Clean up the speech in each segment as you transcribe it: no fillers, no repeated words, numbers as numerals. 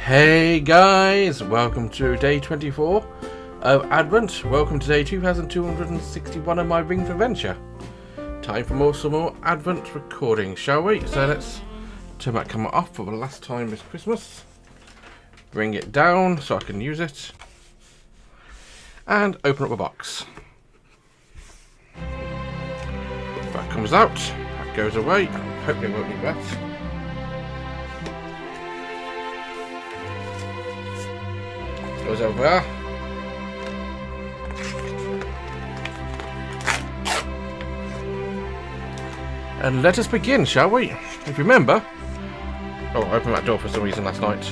Hey guys, welcome to day 24 of Advent. Welcome to day 2261 of my Rings Adventure. Time for some more Advent recording, shall we? So let's turn that camera off for the last time this Christmas. Bring it down so I can use it. And open up the box. That comes out, that goes away. Hopefully it won't be wet. Goes over there. And let us begin, shall we? If you remember... Oh, I opened that door for some reason last night.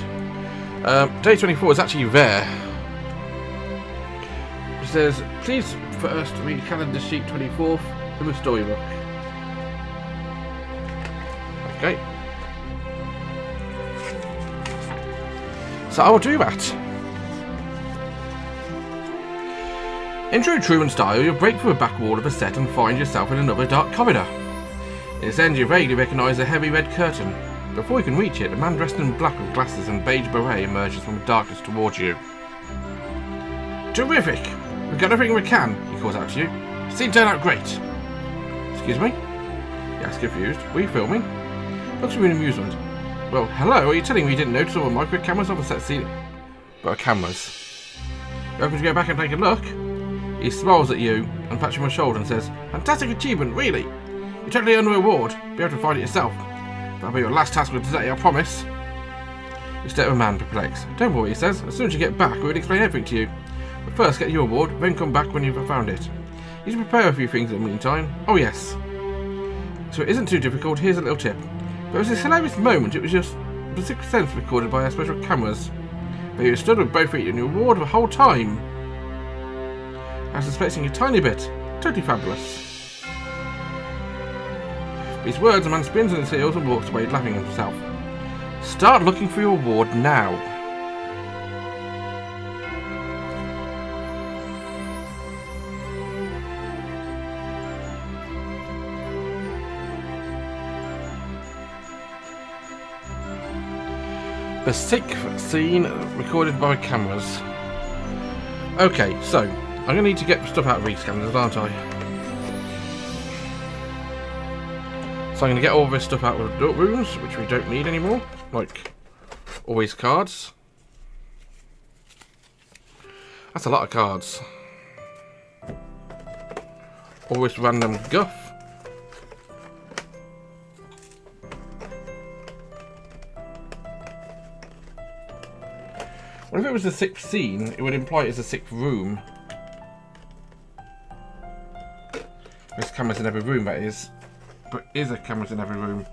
Day 24 is actually there. It says, please first read calendar sheet 24th in the storybook. Okay. So I will do that. In true Truman style, you'll break through a back wall of a set and find yourself in another dark corridor. In its end, you vaguely recognise a heavy red curtain. Before you can reach it, a man dressed in black with glasses and beige beret emerges from the darkness towards you. Terrific! We've got everything we can, he calls out to you. The scene turned out great. Excuse me? He asks confused. Were you filming? Looks with amusement. Well, hello, are you telling me you didn't notice all the micro cameras on the set scene? But cameras. You're open to go back and take a look? He smiles at you and pats you on the shoulder and says, fantastic achievement, really. You totally earned a reward. Be able to find it yourself. That'll be your last task for today, I promise. You stare at the man, perplexed. Don't worry, he says. As soon as you get back, we'll explain everything to you. But first, get your reward, then come back when you've found it. You should prepare a few things in the meantime. Oh, yes. So it isn't too difficult. Here's a little tip. There was this hilarious moment. It was just the sixth sense recorded by our special cameras. But you stood with both feet and your reward the whole time. I was suspecting a tiny bit. Totally fabulous. These words, a man spins on his heels and walks away, laughing at himself. Start looking for your reward now. The sixth scene recorded by cameras. Okay, so I'm going to need to get stuff out of these cameras, aren't I? So I'm going to get all this stuff out of the rooms, which we don't need anymore. Like, all these cards. That's a lot of cards. All this random guff. Well, if it was the sixth scene, it would imply it's a sixth room. There's cameras in every room, that is. But is there cameras in every room?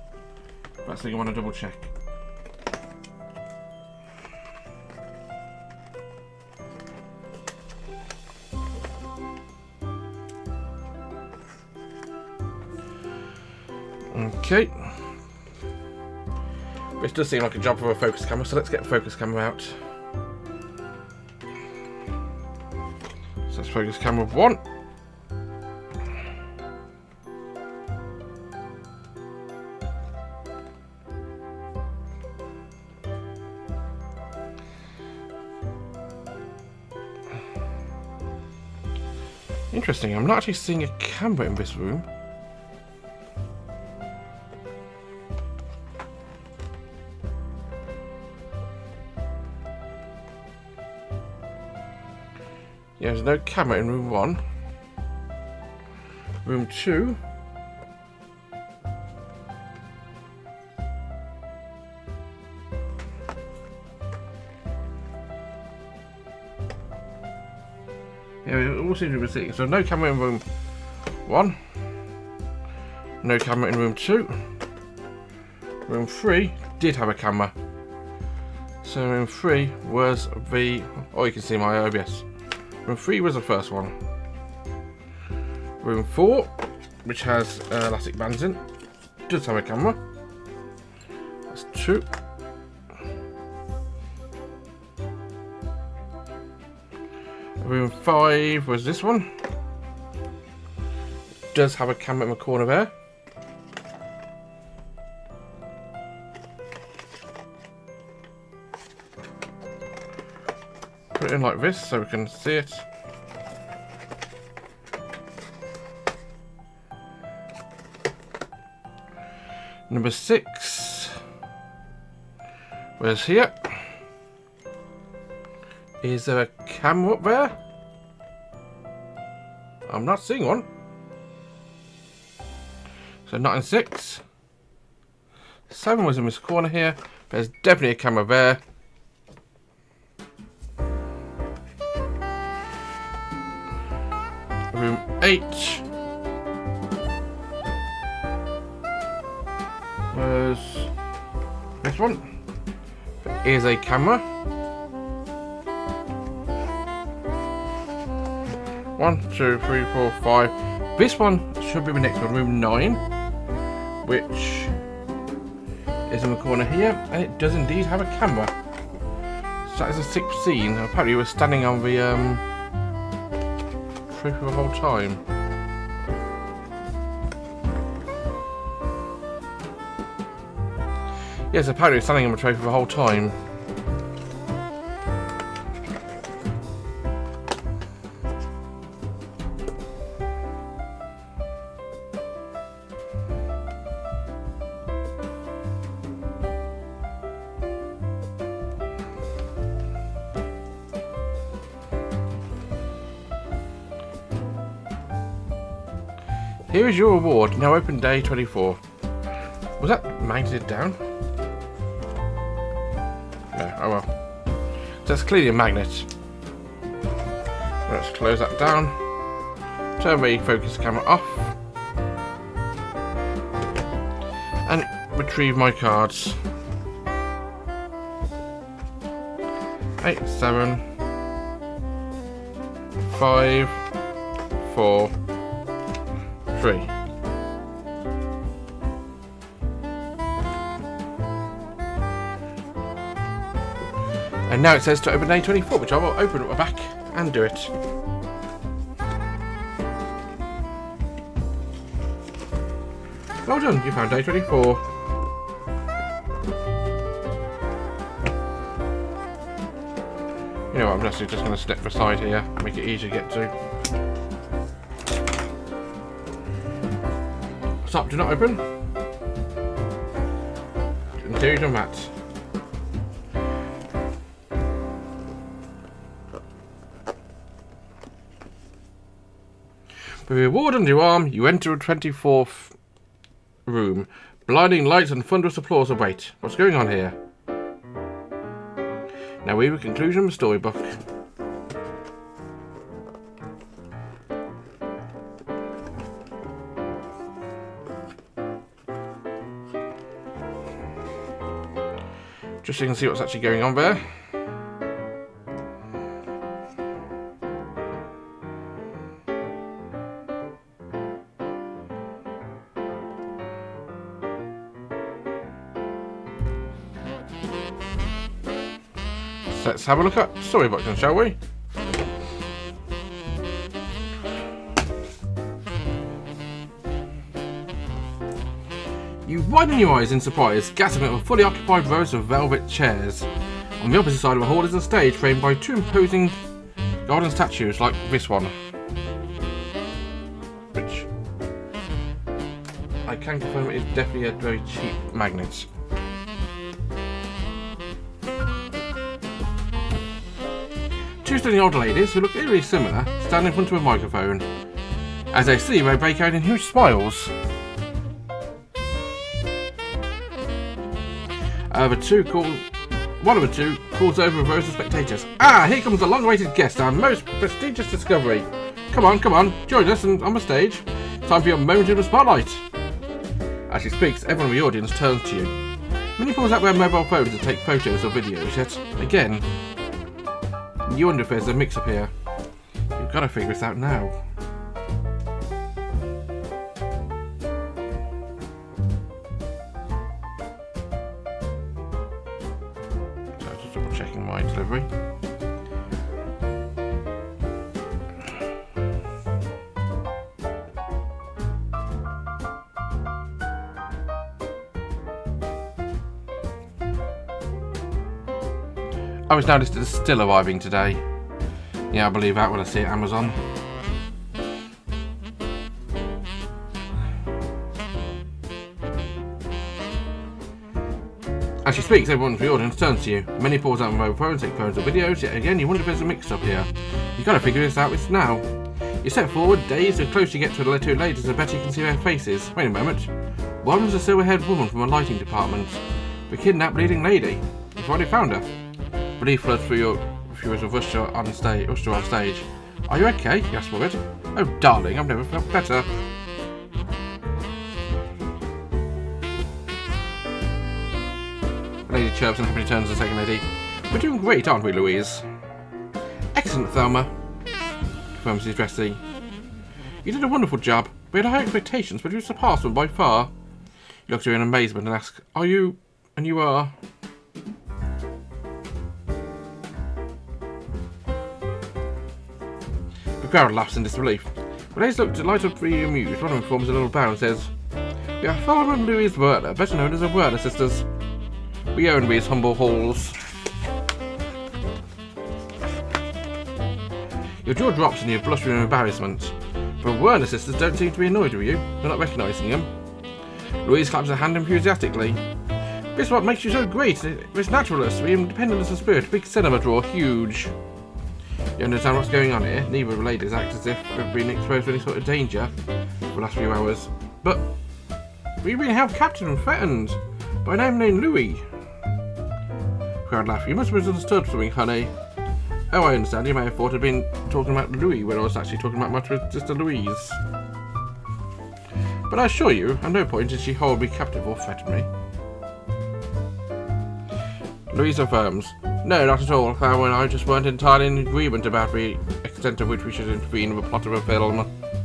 That's the thing I want to double check. Okay. This does seem like a job for a focus camera, so let's get a focus camera out. So let's focus camera 1. Interesting, I'm not actually seeing a camera in this room. Yeah, there's no camera in room 1. Room 2. Yeah, it all seems to be sitting. So no camera in room 1. No camera in room 2. Room 3 did have a camera. So room 3 was the... Oh, you can see my OBS. Room 3 was the first one. Room 4, which has elastic bands in, does have a camera. That's 2. Room 5 was this one. Does have a camera in the corner there. put it in like this so we can see it. Number 6. Where's here? Is there a camera up there? I'm not seeing one. So not in 6. 7 was in this corner here. There's definitely a camera there. Room 8. Where's this one? There is a camera. 1, 2, 3, 4, 5. This one should be the next one, room 9, which is in the corner here, and it does indeed have a camera. So that is the 6th scene. Apparently, we're standing on the trophy the whole time. Yes, apparently, we're standing on the trophy the whole time. Here is your reward, now open day 24. Was that magneted down? No, oh well. So that's clearly a magnet. Let's close that down. Turn the focus camera off. And retrieve my cards. 8, 7, 5, 4, 3. And now it says to open day 24, which I will open at the back and do it. Well done, you found day 24. You know what, I'm just going to step aside here, make it easier to get to. Stop, do not open. Until you've done that. With a reward under your arm, you enter a 24th room. Blinding lights and thunderous applause await. What's going on here? Now we have a conclusion of the storybook. Just so you can see what's actually going on there. So let's have a look at storybook then, shall we? You widen your eyes in surprise, gasping at the fully occupied rows of velvet chairs. On the opposite side of the hall is a stage framed by 2 imposing golden statues like this one. Which I can confirm is definitely a very cheap magnet. Two stunning older ladies who look eerily similar stand in front of a microphone. As they see, they break out in huge smiles. One of the two calls over rows of spectators. Ah, here comes the long-awaited guest, our most prestigious discovery. Come on, join us on the stage. Time for your moment in the spotlight. As she speaks, everyone in the audience turns to you. Many pulls out their mobile phones to take photos or videos, yet, again, you wonder if there's a mix-up here. You've got to figure this out now. Checking my delivery. I was noticed it's still arriving today. Yeah, I believe that when I see it at Amazon. As she speaks, everyone from the audience turns to you. Many pause out on mobile phones, take photos or videos, yet again you wonder if there's a mix-up here. You gotta figure this out now. You step forward, dazed, the closer you get to the two ladies, the better you can see their faces. Wait a moment. One was a silver-haired woman from a lighting department. The kidnapped leading lady. You've already found her. Relief floods through you as a rushed her on stage. Are you okay? He asked worried. Oh, darling, I've never felt better. The lady chirps and happily turns to the second lady. We're doing great, aren't we, Louise? Excellent, Thelma, confirms Mrs. Dressy. You did a wonderful job. We had high expectations, but you surpassed them by far. He looks at her in amazement and asks, Are you... and you are... The crowd laughs in disbelief. When they look delightedly amused, one of them forms a little bow and says, We are Thelma and Louise Werner, better known as the Werner sisters. We own these humble halls. Your jaw drops and you blush with embarrassment. The Werner sisters don't seem to be annoyed with you. They're not recognising them. Louise claps her hand enthusiastically. This is what makes you so great. It's naturalist, the independence of spirit, big cinema draw, huge. You understand what's going on here? Neither of the ladies act as if they've been exposed to any sort of danger for the last few hours. But we've been held captive and threatened by a name named Louis. Crowd laugh. You must have misunderstood something, honey. Oh, I understand. You may have thought I'd been talking about Louis when I was actually talking about much with Sister Louise. But I assure you, at no point did she hold me captive or threaten me. Louise affirms, No, not at all. Thelma and I just weren't entirely in agreement about the extent to which we should intervene in the plot of a film.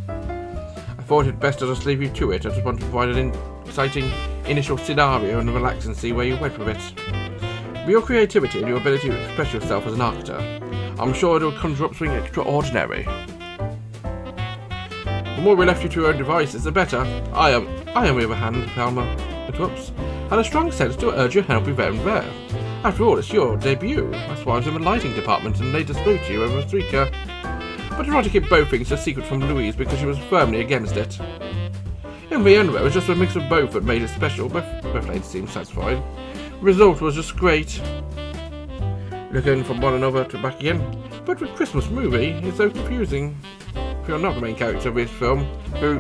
I thought it best to just leave you to it. I just want to provide an exciting initial scenario and relax and see where you went with it. With your creativity and your ability to express yourself as an actor, I'm sure it'll conjure up something extraordinary. The more we left you to your own devices, the better. I, on the other hand, Thelma interrupts, had a strong sense to urge your help with them there. After all, it's your debut. That's why I was in the lighting department and later spoke to you over a streaker. But I tried to keep both things a secret from Louise because she was firmly against it. In the end, though, it was just a mix of both that made it special. Both ladies seemed satisfied. The result was just great. Looking from one another to back again. But the Christmas movie is so confusing. If you're not the main character of this film, who...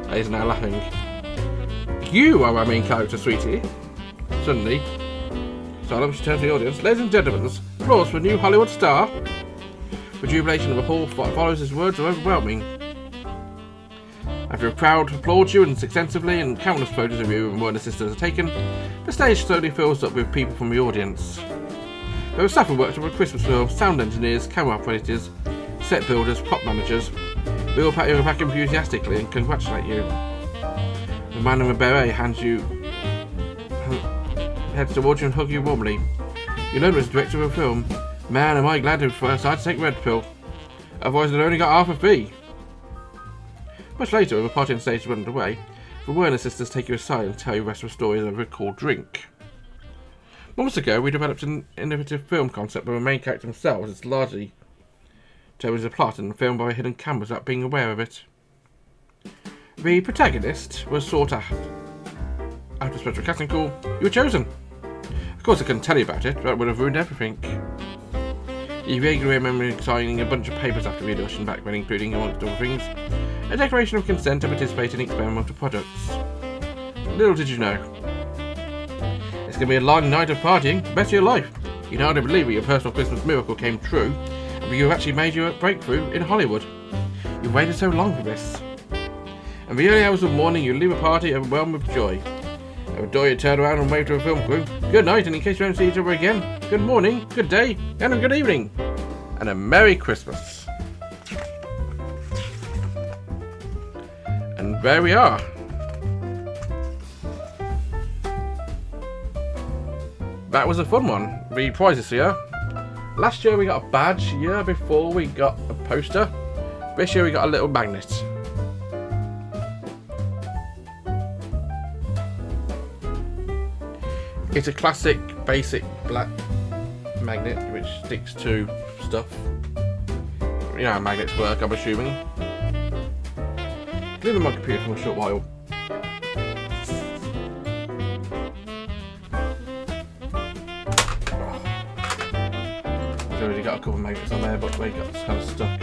Ladies are now laughing. You are our main character, sweetie. Suddenly, Solemn, she turns to the audience. Ladies and gentlemen, applause for a new Hollywood star. The jubilation of the hall follows his words are overwhelming. After a crowd applauds you extensively and countless photos of you and Werner sisters are taken, the stage slowly fills up with people from the audience. There were staff who worked on a Christmas film, sound engineers, camera operators, set builders, prop managers. They all pat you back enthusiastically and congratulate you. The man in the beret heads towards you and hugs you warmly. You learn as director of a film. Man, am I glad to first I had to take red pill. Otherwise I'd only got half a fee. Much later, when the party on stage is underway, the Werner sisters take you aside and tell you the rest of the story over a cold drink. Months ago, we developed an innovative film concept where the main character themselves is largely told as a plot and filmed by hidden cameras without being aware of it. The protagonist was sought out. After a special casting call, you were chosen. Of course I couldn't tell you about it, that would have ruined everything. You vaguely remember signing a bunch of papers after the audition back then, including, amongst other things, a declaration of consent to participate in experimental projects. Little did you know. It's going to be a long night of partying, the best of your life. You'd hardly believe that your personal Christmas miracle came true, and you've actually made your breakthrough in Hollywood. You've waited so long for this. In the early hours of morning, you leave a party overwhelmed with joy. At the door, you turn around and wave to a film crew. Good night, and in case you don't see each other again, good morning, good day, and a good evening. And a Merry Christmas. And there we are. That was a fun one. The prizes here. Last year we got a badge. Year before we got a poster. This year we got a little magnet. It's a classic, basic black magnet which sticks to stuff. You know how magnets work, I'm assuming. Leave on my computer for a short while. I've already got a couple of magnets on there, but they got kind of stuck.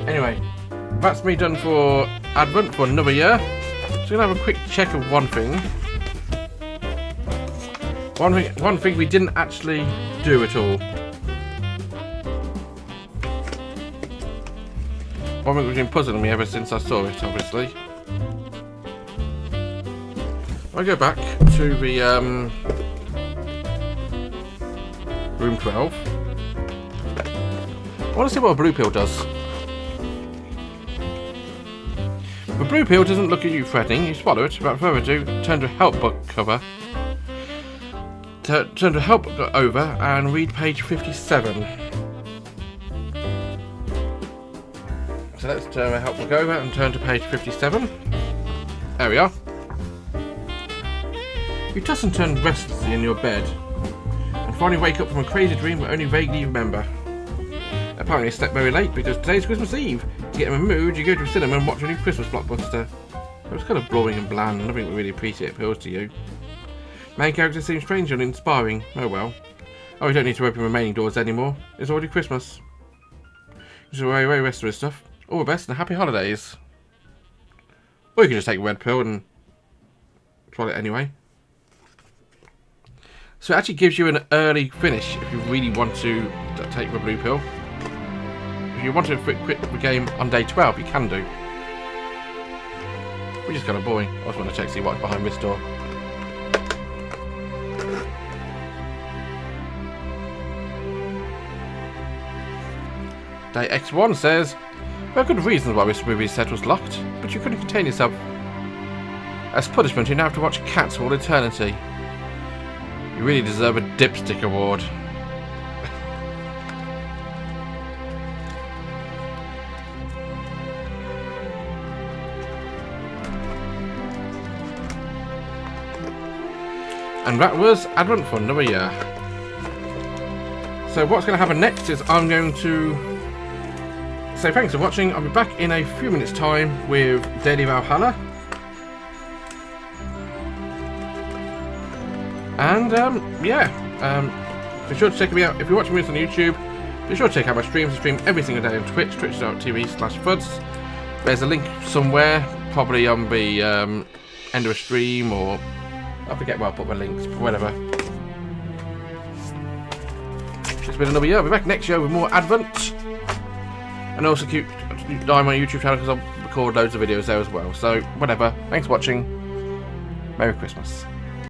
Anyway, that's me done for Advent for another year. So I'm gonna have a quick check of one thing. One thing we didn't actually do at all. One thing that's been puzzling me ever since I saw it, obviously. I go back to the room 12. I want to see what a blue pill does. The blue pill doesn't look at you threatening. You swallow it. Without further ado, turn to help book cover. Turn to help over and read page 57. So let's turn the help book over and turn to page 57. There we are. You toss and turn restlessly in your bed and finally wake up from a crazy dream that only vaguely remember. Apparently you slept very late because today's Christmas Eve. To get in a mood, you go to a cinema and watch a new Christmas blockbuster. It was kind of boring and bland, and nothing really appeals to you. Main character seems strange and inspiring. Oh well. Oh, we don't need to open remaining doors anymore. It's already Christmas. Just away rest of this stuff. All the best and happy holidays. Or you can just take a red pill and swallow it anyway. So it actually gives you an early finish if you really want to take the blue pill. If you want to quit the game on day 12, you can do. Which is kind of boring. I just want to check see what's behind this door. Day X1 says, there are good reasons why this movie set was locked, but you couldn't contain yourself. As punishment, you now have to watch Cats for all eternity. You really deserve a dipstick award. And that was Advent for another year. So what's going to happen next is I'm going to say thanks for watching. I'll be back in a few minutes time with Daily Valhalla. And be sure to check me out. If you're watching this on YouTube, be sure to check out my streams. I stream every single day on Twitch, twitch.tv/fuds. There's a link somewhere, probably on the end of a stream, or I forget where I'll put my links, but whatever. It's been another year. I'll be back next year with more Advent. And also keep an eye on my YouTube channel because I'll record loads of videos there as well. So, whatever. Thanks for watching. Merry Christmas.